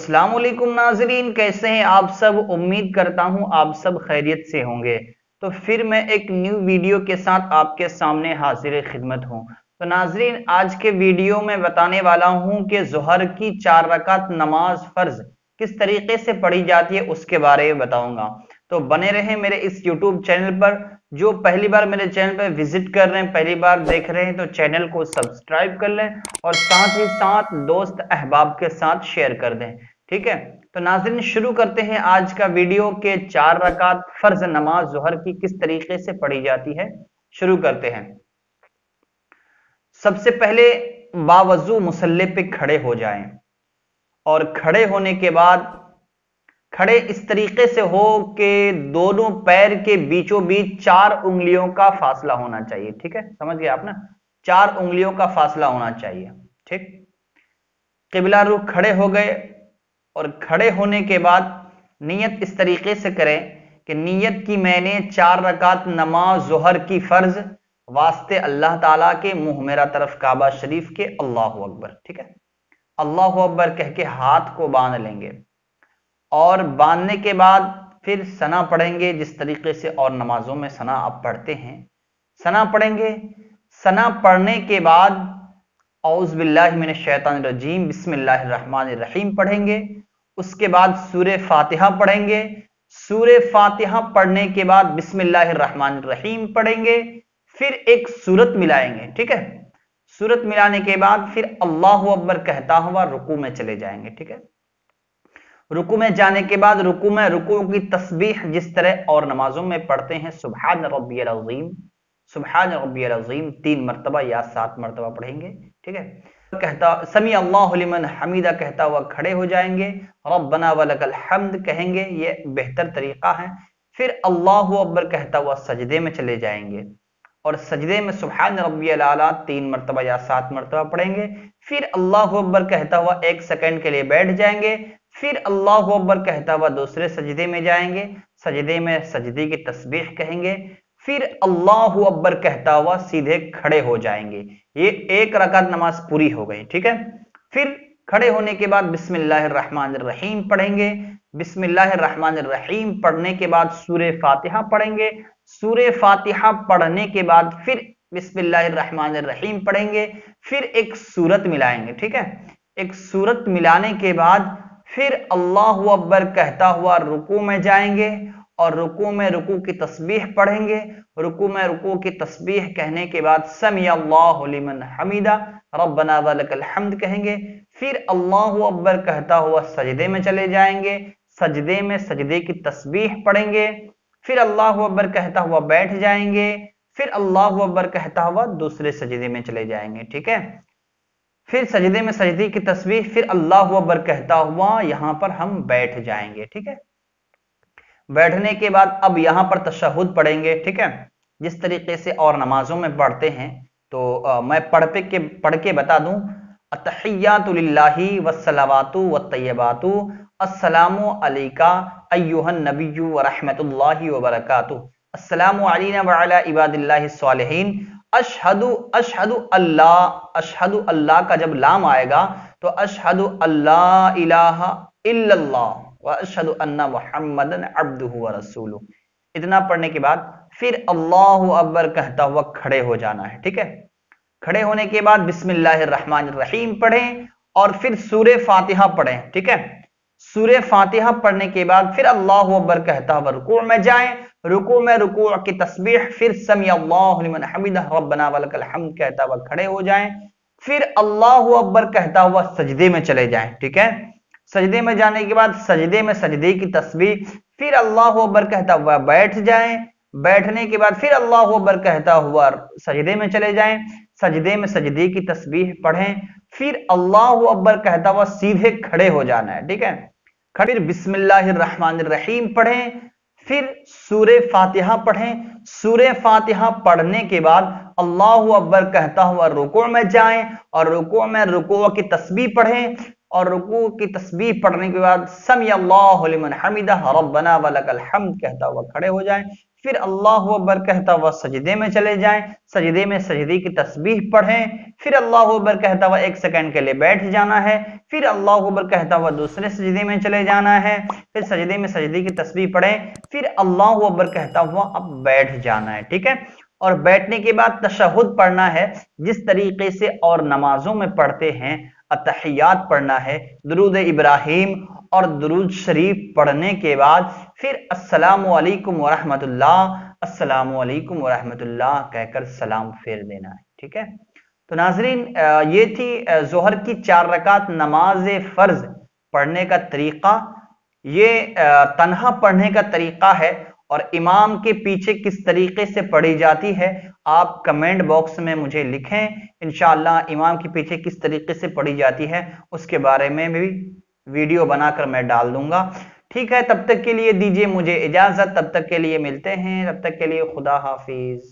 अस्सलाम वालेकुम नाजरीन, कैसे हैं आप सब। उम्मीद करता हूं आप सब खैरियत से होंगे। तो फिर मैं एक न्यू वीडियो के साथ आपके सामने हाजिर खिदमत हूं। तो नाजरीन, आज के वीडियो में बताने वाला हूं कि जोहर की 4 रकात नमाज फर्ज किस तरीके से पढ़ी जाती है उसके बारे में बताऊंगा। तो बने रहें मेरे इस यूट्यूब चैनल पर। जो पहली बार मेरे चैनल पर विजिट कर रहे हैं, पहली बार देख रहे हैं, तो चैनल को सब्सक्राइब कर लें और साथ ही साथ दोस्त अहबाब के साथ शेयर कर दें। ठीक है, तो नाज़रीन शुरू करते हैं आज का वीडियो के 4 रकात फर्ज नमाज जोहर की किस तरीके से पढ़ी जाती है। शुरू करते हैं। सबसे पहले बावजू मुसल्ले पे खड़े हो जाएं और खड़े होने के बाद खड़े इस तरीके से हो कि दोनों पैर के बीचों बीच 4 उंगलियों का फासला होना चाहिए। ठीक है, समझ गए आप ना, 4 उंगलियों का फासला होना चाहिए। ठीक, किबला रुख खड़े हो गए और खड़े होने के बाद नियत इस तरीके से करें कि नियत की मैंने 4 रकात नमाज जोहर की फर्ज वास्ते अल्लाह ताला के, मुंह मेरा तरफ काबा शरीफ के, अल्लाह अकबर। ठीक है, अल्लाह अकबर कह के हाथ को बांध लेंगे और बांधने के बाद फिर सना पढ़ेंगे जिस तरीके से और नमाजों में सना आप पढ़ते हैं, सना पढ़ेंगे। सना पढ़ने के बाद औज़ बिल्लाहि मिनश शैतानिर रजीम बिस्मिल्लाहिर रहमानिर रहीम पढ़ेंगे। उसके बाद सूरे फातिहा पढ़ेंगे। सूरे फातिहा पढ़ने के बाद बिस्मिल्लाहिर रहमानिर रहीम पढ़ेंगे। फिर एक सूरत मिलाएंगे। ठीक है, सूरत मिलाने के बाद फिर अल्लाहु अकबर कहता हुआ रुकू में चले जाएंगे। ठीक है, रुकू में जाने के बाद रुकू में रुकू की तस्बीह जिस तरह और नमाजों में पढ़ते हैं, सुब्हान रब्बियल अज़ीम, सुब्हान रब्बियल अज़ीम 3 मरतबा या 7 मरतबा पढ़ेंगे। ठीक है, कहता समी अल्लाहु लिमन हमीदा कहता हुआ खड़े हो जाएंगे, रब्बना वलकल हम्द कहेंगे, ये बेहतर तरीका है। फिर अल्लाहु अकबर कहता हुआ सजदे में चले जाएंगे और सजदे में सुब्हान रब्बियल आला 3 मरतबा या 7 मरतबा पढ़ेंगे। फिर अल्लाहु अकबर कहता हुआ 1 सेकंड के लिए बैठ जाएंगे। फिर अल्लाहु अकबर कहता हुआ दूसरे सजदे में जाएंगे, सजदे में सजदे की तस्बीह कहेंगे। फिर अल्लाहु अकबर कहता हुआ सीधे खड़े हो जाएंगे। ये 1 रकात नमाज पूरी हो गई। ठीक है, फिर खड़े होने के बाद बिस्मिल्लाहिर रहमानिर रहीम पढ़ेंगे। बिस्मिल्लाहिर रहमानिर रहीम पढ़ने के बाद सूरे फातिहा पढ़ेंगे। सूरे फातिहा पढ़ने के बाद फिर बिस्मिल्लाहिर रहमानिर रहीम पढ़ेंगे। फिर एक सूरत मिलाएंगे। ठीक है, एक सूरत मिलाने के बाद फिर अल्लाहु अकबर कहता हुआ रुकू में जाएंगे और रुकू में रुकू की तस्बीह पढ़ेंगे। रुकू में रुकू की तस्बीह कहने के बाद समी अल्लाहु लिमन हमीदा रब्बना वलकल हम्द कहेंगे। फिर अल्लाहु अकबर कहता हुआ सजदे में चले जाएंगे, सजदे में सजदे की तस्बीह पढ़ेंगे। फिर अल्लाहु अकबर कहता हुआ बैठ जाएंगे। फिर अल्लाहु अकबर कहता हुआ दूसरे सजदे में चले जाएंगे। ठीक है, फिर सजदे में सजदे की तस्बीह, फिर अल्लाहु अकबर कहता हुआ यहां पर हम बैठ जाएंगे। ठीक है, बैठने के बाद अब यहां पर तशहुद पढ़ेंगे। ठीक है, जिस तरीके से और नमाजों में पढ़ते हैं। तो मैं पढ़ के बता दूं, अत्तहियातु लिल्लाहि वस्सलावातु वत्तय्यबातु अस्सलामु अलैका अय्युहन नबिय्यु व रहमतुल्लाहि व बरकातुहू अस्सलामु अलैना व अला इबादिल्लाहिस सालिहीन अशहदु अशहदु अल्लाह का जब लाम आएगा तो अशहदु अल्लाह इलाहा इल्लल्लाह व अशहदु अन्ना मुहम्मदन अब्दुहु व रसूलुहु। इतना पढ़ने के बाद फिर अल्लाहु अकबर कहता हुआ खड़े हो जाना है। ठीक है, खड़े होने के बाद बिस्मिल्लाहिर रहमानिर रहीम पढ़ें और फिर सूरे फातिहा पढ़ें। ठीक है, सूरे फातिहा पढ़ने के बाद फिर अल्लाहु अकबर कहता हुआ रुकू में जाएं। रुकू में रुकू की तस्बीह, फिर समी अल्लाहु लिमन हमीदा रब्बना वलकल हम्द कहता हुआ खड़े हो जाएं। फिर अल्लाहु अकबर कहता हुआ सजदे में चले जाएं। ठीक है, सजदे में जाने के बाद सजदे में सजदे की तस्बीह, फिर अल्लाहु अकबर कहता हुआ बैठ जाएं। बैठने के बाद फिर अल्लाहु अकबर कहता हुआ सजदे में चले जाएं। सजदे में सजदे की तस्बीह पढ़ें। फिर अल्लाहु अकबर कहता हुआ सीधे खड़े हो जाना है। ठीक है, फिर बिस्मिल्लाहिर रहमानिर रहीम पढ़ें। फिर सूरे फातिहा पढ़ें। सूरे फातिहा पढ़ने के बाद अल्लाहु अकबर कहता हुआ रुकू में जाएं और रुकू में रुकू की तस्बीह पढ़ें और रुकू की तस्बीह पढ़ने के बाद समी अल्लाहु लिमन हमीदा रब्बना वलकल हम्द कहता हुआ खड़े हो जाएं। फिर अल्लाहु अकबर कहता हुआ सजदे में चले जाएं, सजदे में सजदे की तस्बीह पढ़ें, फिर अल्लाहु अकबर कहता हुआ 1 सेकंड के लिए बैठ जाना है, फिर अल्लाहु अकबर कहता हुआ दूसरे सजदे में चले जाना है, फिर सजदे में सजदे की तस्बीह पढ़ें, फिर अल्लाहु अकबर कहता हुआ अब बैठ जाना है। ठीक है, और बैठने के बाद तशहुद पढ़ना है जिस तरीके से और नमाजों में पढ़ते हैं, अतहियात पढ़ना है, दुरूद इब्राहिम और दुरूद शरीफ पढ़ने के बाद फिर अस्सलामु अलैकुम व रहमतुल्लाह, अस्सलामु अलैकुम व रहमतुल्लाह कहकर सलाम फेर देना है। ठीक है, तो नाजरीन ये थी जोहर की 4 रकात नमाज फर्ज पढ़ने का तरीका। ये तन्हा पढ़ने का तरीका है और इमाम के पीछे किस तरीके से पढ़ी जाती है आप कमेंट बॉक्स में मुझे लिखें। इंशाअल्लाह इमाम के पीछे किस तरीके से पढ़ी जाती है उसके बारे में भी वीडियो बनाकर मैं डाल दूंगा। ठीक है, तब तक के लिए दीजिए मुझे इजाजत, तब तक के लिए मिलते हैं, तब तक के लिए खुदा हाफिज।